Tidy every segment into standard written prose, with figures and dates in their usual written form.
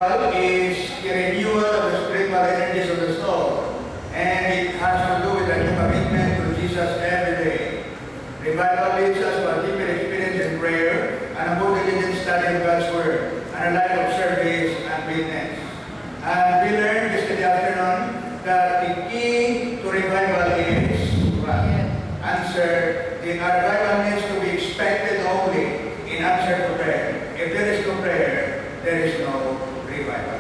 Is the renewal of the spiritual energies of the soul, and it has to do with a new commitment to Jesus every day. Revival leads us to a deeper experience in prayer and a more diligent study of God's Word and a life of service and witness. And we learned yesterday afternoon that the key to revival is answer. The revival needs to be expected only in answer to prayer. If there is no prayer, there is no revival.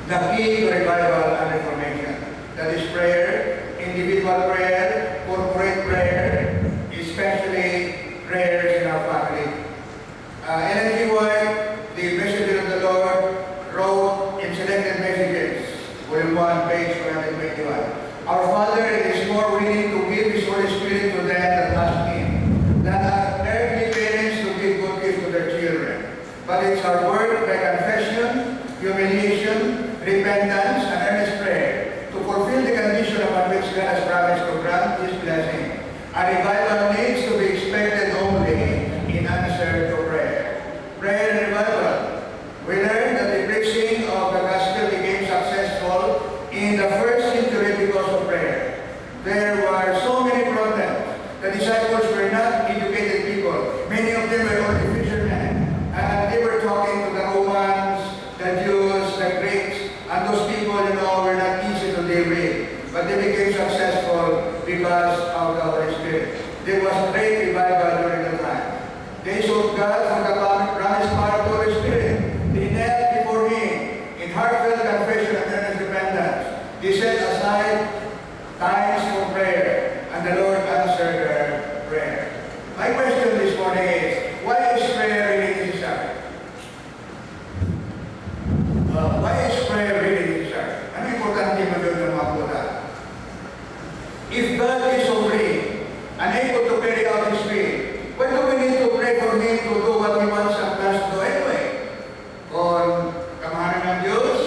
The key to revival and reformation, that is prayer, individual prayer, corporate prayer, especially prayers in our family. Ellen G. White, the messenger of the Lord, wrote in Selected Messages, Volume 1, page 121. Our Father is more willing to give His Holy Spirit to them that ask Him than our earthly parents to give good gifts to their children. But it's our work by confession, humiliation, repentance, and earnest prayer to fulfill the condition upon which God has promised to grant His blessing. A revival needs to be expected only in answer to prayer. Prayer and revival. We learned that the preaching of the gospel became successful in the first century because of prayer. There were so many problems. The disciples were not educated people. Many of them were only fishermen. And they were talking to the Romans, the Jews, the Greeks, and those people, were not easy to deal with. But they became successful because of the Holy Spirit. There was great revival during the time. They sought God for the promised power of the Holy Spirit. They knelt before Him in heartfelt confession and earnest repentance. They set aside times for prayer, and the Lord answered their prayer. My question this morning is, why is prayer really necessary? Why is prayer really necessary? Ano importante magawin ng mga buta? If God is sovereign and able to carry out His will, why do we need to pray for Him to do what He wants and plans to do anyway? Kung kamahalan ng Diyos,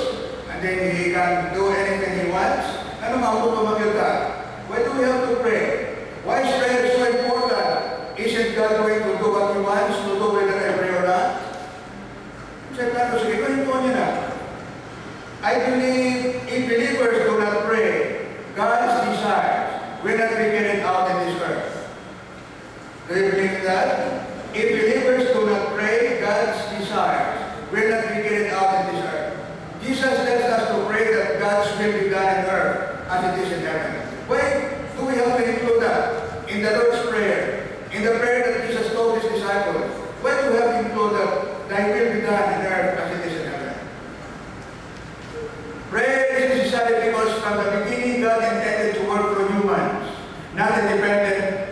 and then He can do anything He wants, ano mahupo magyuta? Why do we have to pray? Why is prayer so important? Isn't God going to do what He wants to do whether I pray or not? Sige, kwento niyo na. I believe if believers do not pray, God's desires will not be carried out in this earth. Do you believe that? If believers do not pray, God's desires will not be carried out in this earth. Jesus tells us to pray that God's will be done on earth as it is in heaven. Why do we have to include that in the Lord's Prayer? In the prayer that Jesus told His disciples, why do we have to include that Thy will be done on earth as it is in heaven? Prayer is necessary because from the beginning God intended to work for humans, not independent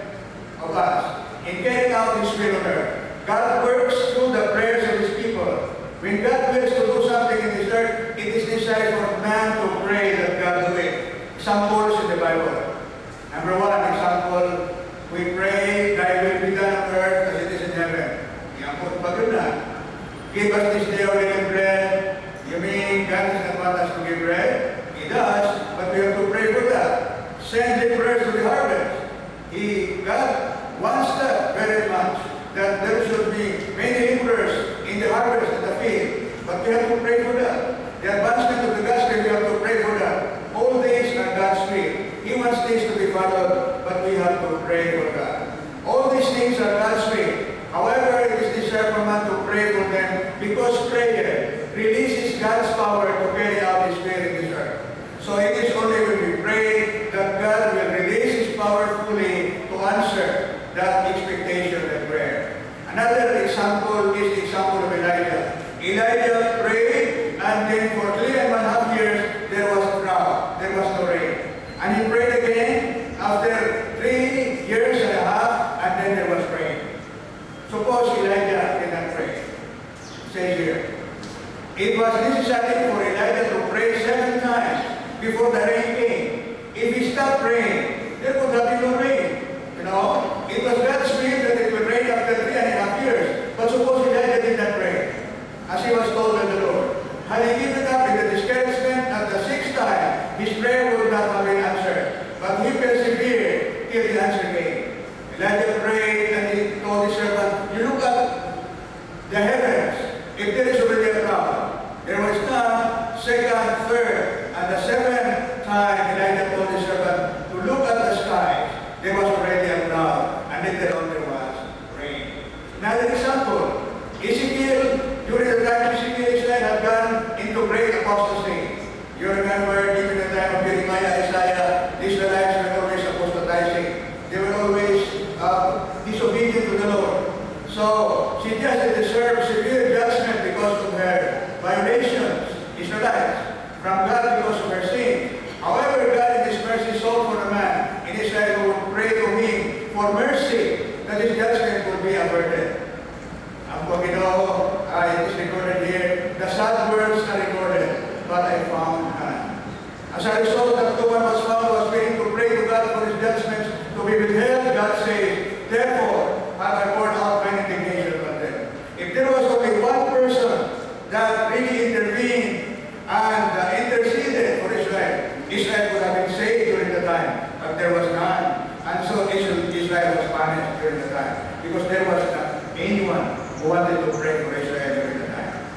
of us. In carrying out His will on earth, God works through the prayers of His people. When God wills to do something in this earth, it is necessary for man to pray that God do it. Examples in the Bible. Number one example, we pray, Thy will be done on earth as it is in heaven. Give us this day our daily bread. You mean God does not want us to give bread? He does, but we have to pray for that. Send laborers to the harvest. God wants that very much, that there should be many laborers in the harvest and the field. But we have to pray for that. The advancement of the gospel, we have to pray for that. All these are God's will. He wants things to be followed, but we have to pray for that. All these things are God's will. However, it is necessary for man to pray for them because prayer releases God's power to carry out His will in this earth. So it is only when we pray that God will release His power fully to answer that expectation and prayer. Another example is the example of Elijah. Elijah prayed, and then for 3.5 years there was a drought. There was no rain. And he prayed again after 3.5 years, and then there was rain. Suppose Elijah did not pray. Say here. It was necessary for Elijah to pray 7 times before the rain came. If he stopped praying, there would have been no rain. It was God's will that it would rain after 3.5 years. But suppose Elijah did not pray, as he was told by the Lord. Had he given up in the discouragement at the 6th time, his prayer would not have been answered. But he persevered till the answer came. Elijah prayed and he told his servant, you look at the heavens. If there is already a cloud, As a result, that no one was found who was willing to pray to God for his judgments to be withheld. God says, therefore have I poured out my indignation upon them. If there was only one person that really intervened and interceded for Israel, Israel would have been saved during the time, but there was none. And so Israel was punished during the time, because there was not anyone who wanted to pray for Israel during the time.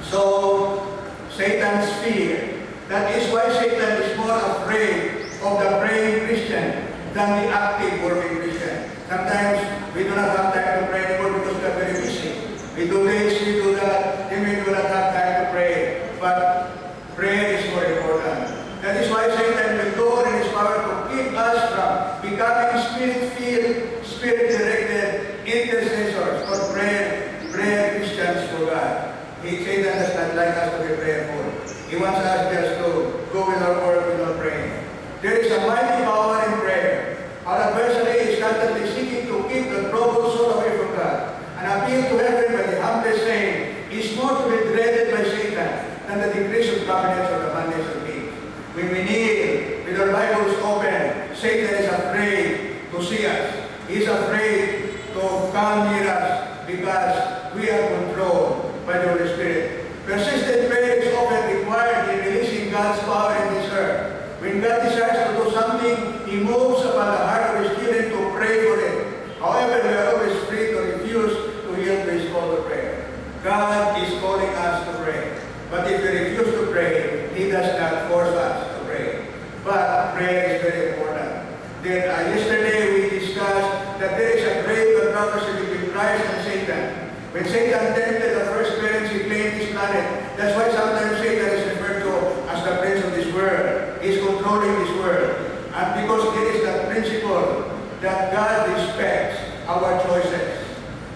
So, Satan's fear. That is why Satan is more afraid of the praying Christian than the active working Christian. Sometimes we do not have time to pray anymore because we are very busy. We do this, we do that, then we do not have time to pray. But prayer is more important. That is why Satan will go in his power to keep us from becoming spirit-filled, spirit-directed intercessors or prayer Christians for God. Satan does not like us to be prayerful. He wants us just to go with our work without praying. There is a mighty power in prayer. Our adversary is constantly seeking to keep the troubled soul away from God. An appeal to heaven by the humble saying is more to be dreaded by Satan than the decrease of cabinets or the mandates of kings. When we kneel with our Bibles open, Satan is afraid to see us. He is afraid to come near us because we are controlled by the Holy Spirit. Persistent prayer is often required in releasing God's power in this earth. When God desires to do something, He moves upon the heart of His children to pray for it. However, we are always free to refuse to yield to His call to prayer. God is calling us to pray. But if we refuse to pray, He does not force us to pray. But prayer is very important. Then yesterday we discussed that there is a great controversy between Christ and Satan. When Satan tempted the first parents, he claimed this planet. That's why sometimes Satan is referred to as the prince of this world. He's controlling this world. And because there is that principle that God respects our choices.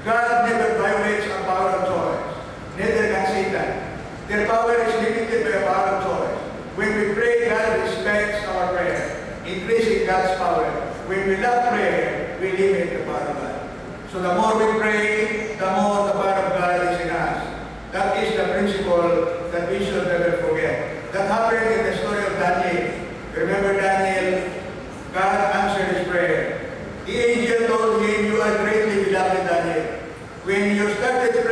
God never violates our power of choice. Neither can Satan. Their power is limited by a power of choice. When we pray, God respects our prayer, increasing God's power. When we love prayer, we limit the power of God. So the more we pray, the more the power of God is in us. That is the principle that we should never forget. That happened in the story of Daniel. Remember Daniel? God answered his prayer. The angel told him, you are greatly beloved, Daniel. When you started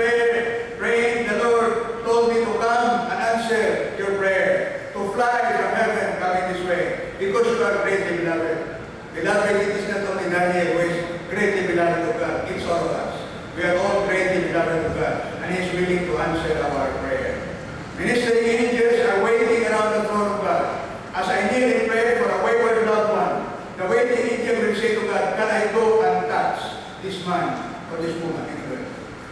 praying, the Lord told me to come and answer your prayer. To fly from heaven coming this way. Because you are greatly beloved. Beloved, it is not only Daniel who is greatly beloved of God. It's all of us. We are all greatly beloved of God. And He is willing to answer our prayer. Ministering angels are waiting around the throne of God. As I kneel in prayer for a wayward loved one, the waiting angel will say to God, can I go and touch this man or this woman?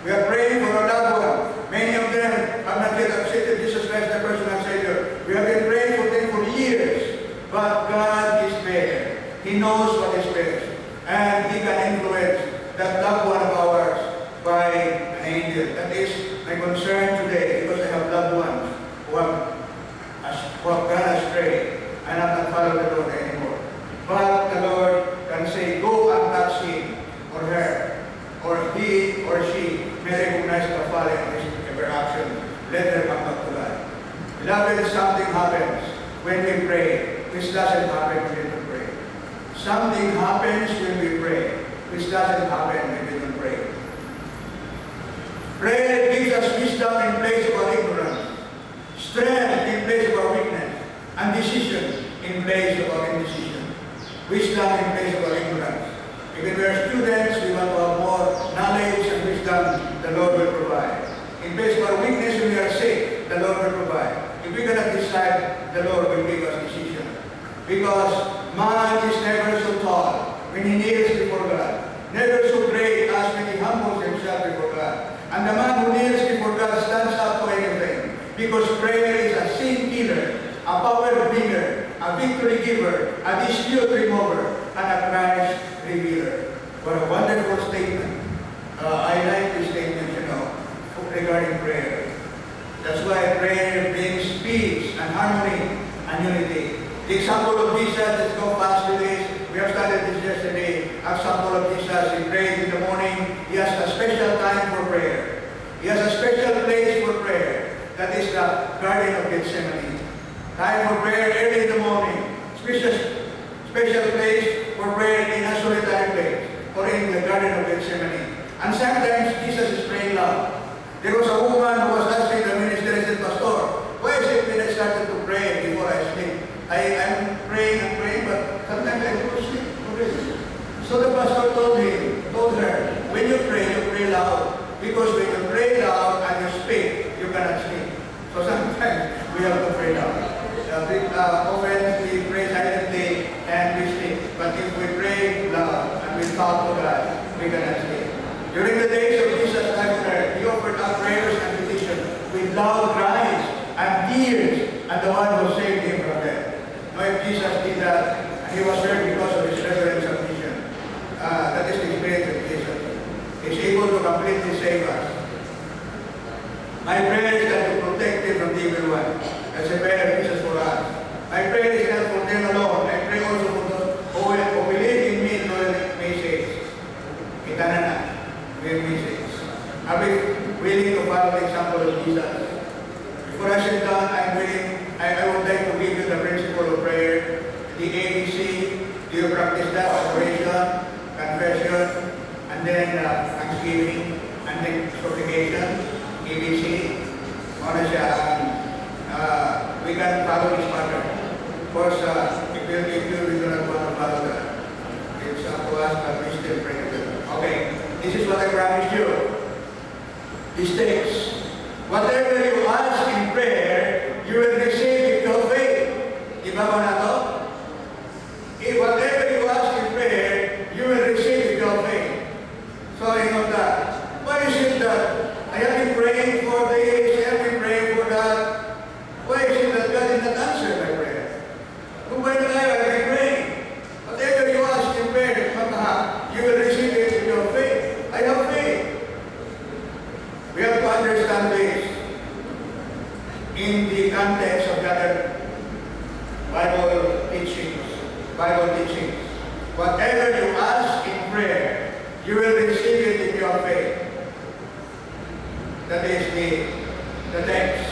We are praying for our loved one. Many of them have not yet accepted Jesus Christ as their personal Savior. We have been praying for them for years. But God is there. He knows what is best. And He can influence that loved one of ours by an angel. That is my concern today, because I have loved ones who have gone astray and have not followed the Lord anymore. But the Lord can say, go and touch him or her, or he or she may recognize the folly of her actions. Let her come back to God. Beloved, something happens when we pray, which doesn't happen when we don't pray. Something happens when we pray, which doesn't happen when we don't pray. Prayer gives us wisdom in place of our ignorance, strength in place of our weakness, and decision in place of our indecision. Wisdom in place of our ignorance. If we are students, we want to have more knowledge and wisdom, the Lord will provide. In place of our weakness, when we are sick, the Lord will provide. If we cannot decide, the Lord will give us decision. Because man is never so tall when he kneels before God, never so great as when he humbles himself before God. And the man who kneels before God stands up to anything, because prayer is a sin killer, a power bringer, a victory giver, a dispute remover, and a Christ revealer. What a wonderful statement. I like this statement, regarding prayer. That's why prayer brings peace and harmony and unity. The example of Jesus, let's go fast with this. We have studied this yesterday. Example of Jesus, he prayed in the morning. He has a special time for prayer. He has a special place for prayer. That is the Garden of Gethsemane. Time for prayer early in the morning. Special place for prayer in a solitary place or in the Garden of Gethsemane. And sometimes Jesus is praying loud. There was a woman who was asking the minister, said, Pastor, why is it when I started to pray before I sleep? I'm praying, but sometimes I go to sleep already. So the pastor told her, when you pray loud. Because when you pray loud and you speak, you cannot sleep. So sometimes we have to pray loud. Often we pray silently and we sleep. But if we pray loud and we talk to God, we cannot sleep. During the days of Jesus' life on earth, he offered up prayers and petitions with loud cries and tears, and the one who saved him from death. Now if Jesus did that, he was heard because of his reverence and mission. That is the experience of Jesus. He's able to completely save us. My prayer is that to protect him from the evil one. That's a prayer of Jesus for us. My prayer is not for them alone. I pray also for those who believe in me and know message. Itanana, with message. Are we willing to follow the example of Jesus? Before I sit down, I would like to give you the principle of prayer. The ABC, do you practice that? Operation, confession, and then thanksgiving, and then supplication. ABC, we can follow this pattern. Of course, if you do not want to follow that, it's up to us, but we still pray together. Okay, this is what I promised you. This takes, whatever you ask in prayer, you will receive if you have faith. Iba ba na to? Whatever you ask in prayer, you will receive if you have faith. So I know that. Why is it that I have been praying for this, I have been praying for that? Why is it that God did not answer my prayer? Kung ba na I have been praying? Whatever you ask in prayer, you will receive it with your faith. I have faith. We have to understand this in the context of the other Bible teachings. Whatever you ask in prayer, you will receive it in your faith. That is the text.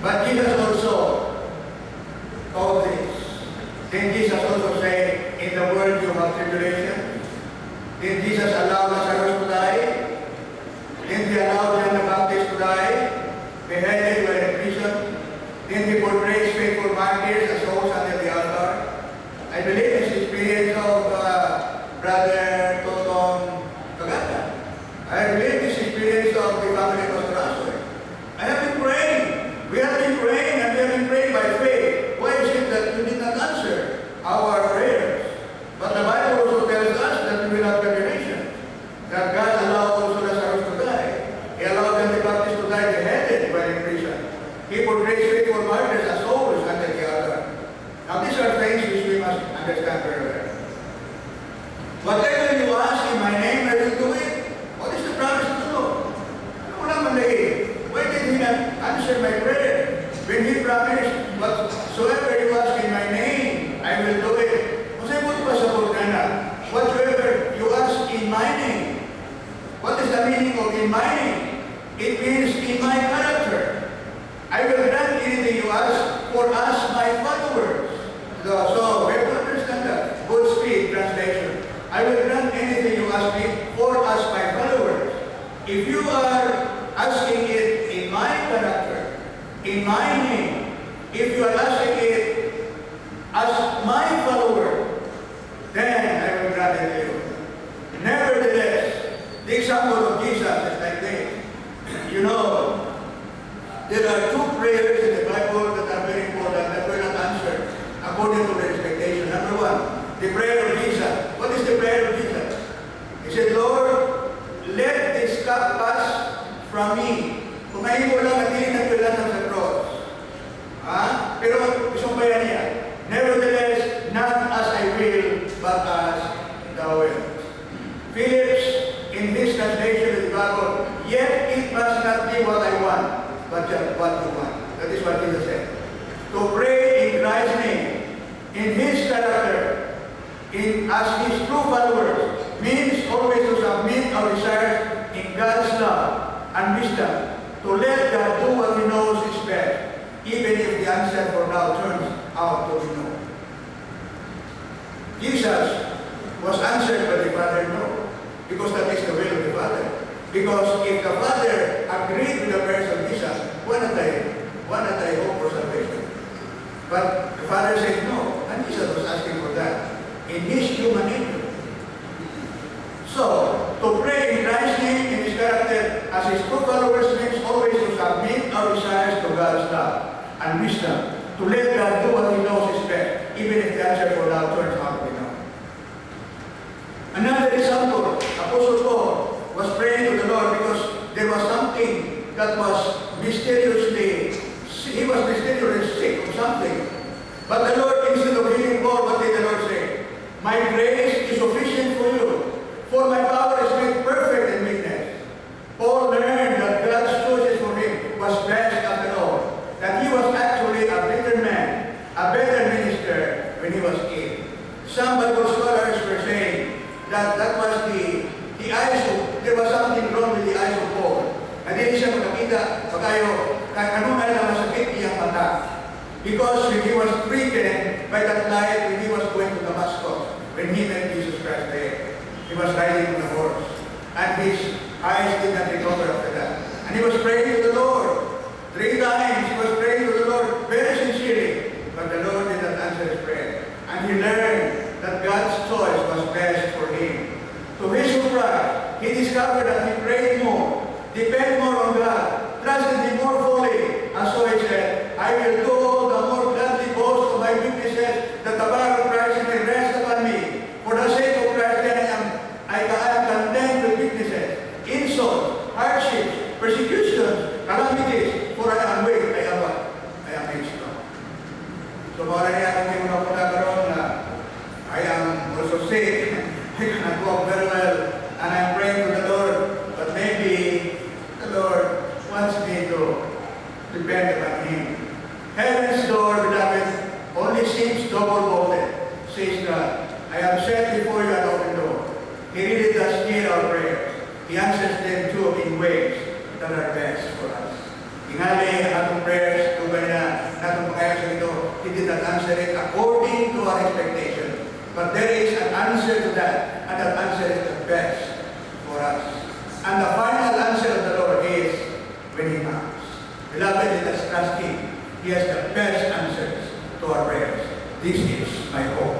But Jesus also told this. Did Jesus also say, in the world you have tribulation? Did Jesus allow Lazarus to die? Did he allow John the Baptist to die? Beheaded while in prison? Did he portray faithful martyrs as souls under the altar? I believe this experience of Brother Toton Kagata. I believe this experience of the family of Pastor Asoy. I have been praying. We have been praying and we have been praying by faith. Why is it that you did not answer our prayers? But the Bible also tells us that we will have tribulation. That God allowed also Lazarus to die. He allowed John the Baptist to die beheaded while in prison. He portrays faithful martyrs as souls under the altar. Now these are things which we must understand very well. Whatever you ask in my name, I will do it. What is the promise of the Lord? Why did he not answer my prayer? When he promised, whatsoever you ask in my name, I will do it. Whatsoever you ask in my name. What is the meaning of in my name? It means in my character. I will grant anything you ask for us, my followers. So we have to understand that. Good speed translation. I will grant anything you ask me for us, my followers. If you are asking it in my character, in my name, if you are asking it as my follower, then I will grant it to you. Nevertheless, the example of Jesus is like this. You know, there are two prayers in the Bible that are very important that were not answered according to the expectation. Number one, the prayer of Jesus. What is the prayer of Jesus? He said, Lord, let this cup pass from me. Kumain mo lang at hindi nagpilatan sa cross. Pero isumpayan niya. Nevertheless, not as I will, but as thou wilt. Phillips, in his translation of the Bible, yet it must not be what I want, but just what you want. That is what Jesus said. To pray in Christ's name, in his character, as his true followers, means always to submit our desires in God's love and wisdom, to let God do what he knows is best, even if the answer for now now turns out to be no. Jesus was answered by the Father no, because that is the will of the Father. Because if the Father agreed with the prayers of Jesus, why not I hope for salvation? But the Father said no, and Jesus was asking for that in his human nature. So, to pray in Christ's name, in his character, as his true followers, means always to submit our desires to God's love and wisdom, to let God do what he knows is best, even if the answer for love turns out to be no. Another example, Apostle Paul was praying to the Lord because there was something that was mysteriously sick of something. But the Lord, instead of healing Paul, what did the Lord say? My grace is sufficient for you, for my power is made perfect in weakness. Paul learned that God's choices for him was best after all, that he was actually a better man, a better minister when he was ill. Some Bible scholars were saying that was the eyes of, there was something wrong with the eyes of Paul. Hindi siya makakita, kanunay na masakit iyang mata. Because when he was stricken by that light, when he was going to Damascus, when he met Jesus Christ there, he was riding on a horse. And his eyes did not recover after that. And he was praying to the Lord. 3 times he was praying to the Lord very sincerely. But the Lord did not answer his prayer. And he learned that God's choice was best for him. To his surprise, he discovered that he prayed more, depended more on God, trusted him more fully. And so he said, I will do all the more gladly boast of my weaknesses, that the power of Christ may rest upon me. For the sake of Christ, then I am content with weaknesses, insults, hardships, persecutions, calamities. For I am weak, I am what? I am made strong. So, mara niya kung hindi mo na po nagkaroon na I am also sick, I cannot walk very well, and I am praying to the Lord, but maybe the Lord wants me to depend upon Him. Heaven's door, beloved, only seems double-bolted, says God. I have set before you an open door. He really does hear our prayers. He answers them too in ways that are best for us. Tingali ang atong prayers, tubay na natong pangayos ito, He did not answer it according to our expectation. But there is an answer to that, and that answer is the best for us. And the final answer of the Lord is when He comes. Beloved, let us trust Him. He has the best answers to our prayers. This is my hope.